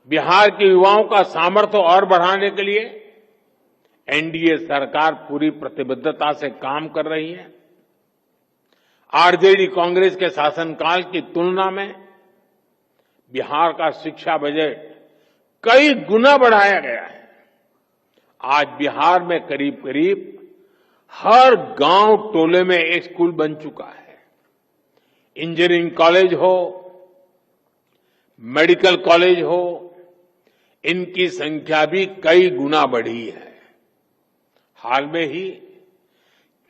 बिहार के युवाओं का सामर्थ्य और बढ़ाने के लिए एनडीए सरकार पूरी प्रतिबद्धता से काम कर रही है। आरजेडी कांग्रेस के शासनकाल की तुलना में बिहार का शिक्षा बजट कई गुना बढ़ाया गया है। आज बिहार में करीब करीब हर गांव टोले में एक स्कूल बन चुका है। इंजीनियरिंग कॉलेज हो, मेडिकल कॉलेज हो, इनकी संख्या भी कई गुना बढ़ी है। हाल में ही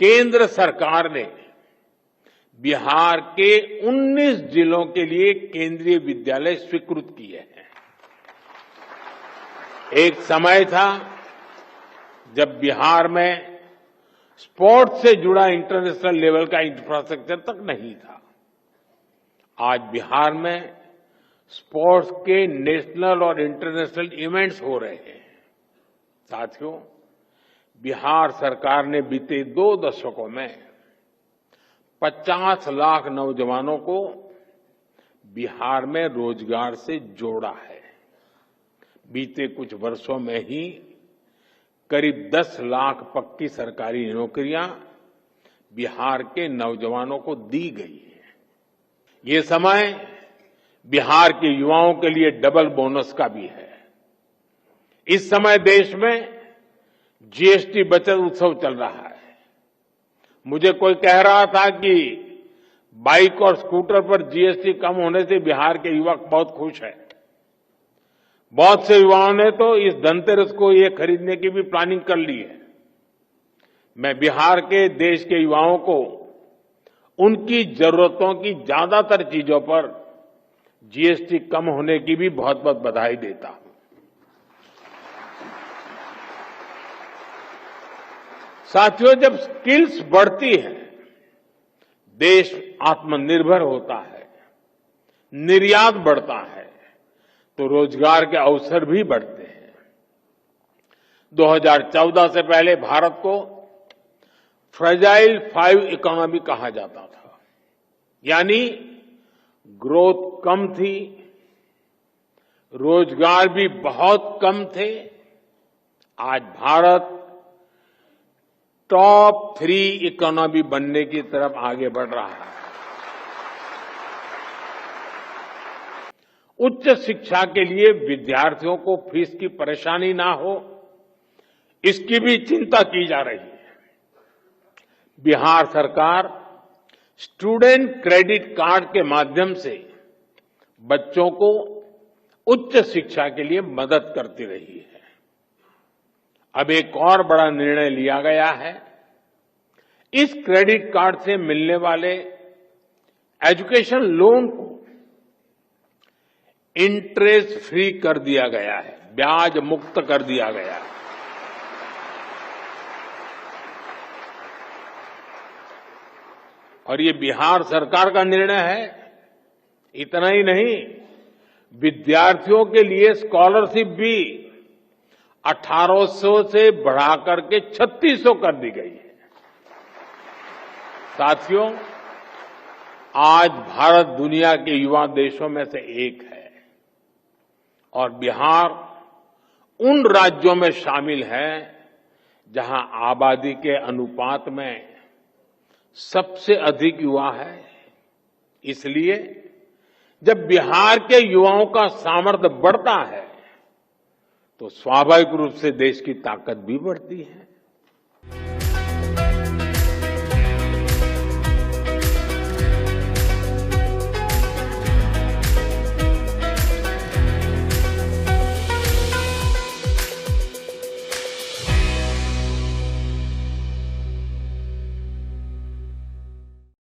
केंद्र सरकार ने बिहार के 19 जिलों के लिए केंद्रीय विद्यालय स्वीकृत किए हैं। एक समय था जब बिहार में स्पोर्ट्स से जुड़ा इंटरनेशनल लेवल का इंफ्रास्ट्रक्चर तक नहीं था। आज बिहार में स्पोर्ट्स के नेशनल और इंटरनेशनल इवेंट्स हो रहे हैं। साथियों, बिहार सरकार ने बीते 2 दशकों में 50 लाख नौजवानों को बिहार में रोजगार से जोड़ा है। बीते कुछ वर्षों में ही करीब 10 लाख पक्की सरकारी नौकरियां बिहार के नौजवानों को दी गई है। ये समय बिहार के युवाओं के लिए डबल बोनस का भी है। इस समय देश में जीएसटी बचत उत्सव चल रहा है। मुझे कोई कह रहा था कि बाइक और स्कूटर पर जीएसटी कम होने से बिहार के युवक बहुत खुश हैं। बहुत से युवाओं ने तो इस धनतेरस को ये खरीदने की भी प्लानिंग कर ली है। मैं बिहार के देश के युवाओं को उनकी जरूरतों की ज्यादातर चीजों पर जीएसटी कम होने की भी बहुत बहुत बधाई देता हूं। साथियों, जब स्किल्स बढ़ती है, देश आत्मनिर्भर होता है, निर्यात बढ़ता है, तो रोजगार के अवसर भी बढ़ते हैं। 2014 से पहले भारत को फ्रेजाइल 5 इकोनॉमी कहा जाता था, यानी ग्रोथ कम थी, रोजगार भी बहुत कम थे। आज भारत टॉप 3 इकोनॉमी बनने की तरफ आगे बढ़ रहा है। उच्च शिक्षा के लिए विद्यार्थियों को फीस की परेशानी ना हो, इसकी भी चिंता की जा रही है। बिहार सरकार स्टूडेंट क्रेडिट कार्ड के माध्यम से बच्चों को उच्च शिक्षा के लिए मदद करती रही है। अब एक और बड़ा निर्णय लिया गया है। इस क्रेडिट कार्ड से मिलने वाले एजुकेशन लोन को इंटरेस्ट फ्री कर दिया गया है, ब्याज मुक्त कर दिया गया है। और ये बिहार सरकार का निर्णय है। इतना ही नहीं, विद्यार्थियों के लिए स्कॉलरशिप भी 1800 से बढ़ाकर के 3600 कर दी गई है। साथियों, आज भारत दुनिया के युवा देशों में से एक है और बिहार उन राज्यों में शामिल है जहां आबादी के अनुपात में सबसे अधिक युवा है। इसलिए जब बिहार के युवाओं का सामर्थ्य बढ़ता है तो स्वाभाविक रूप से देश की ताकत भी बढ़ती है।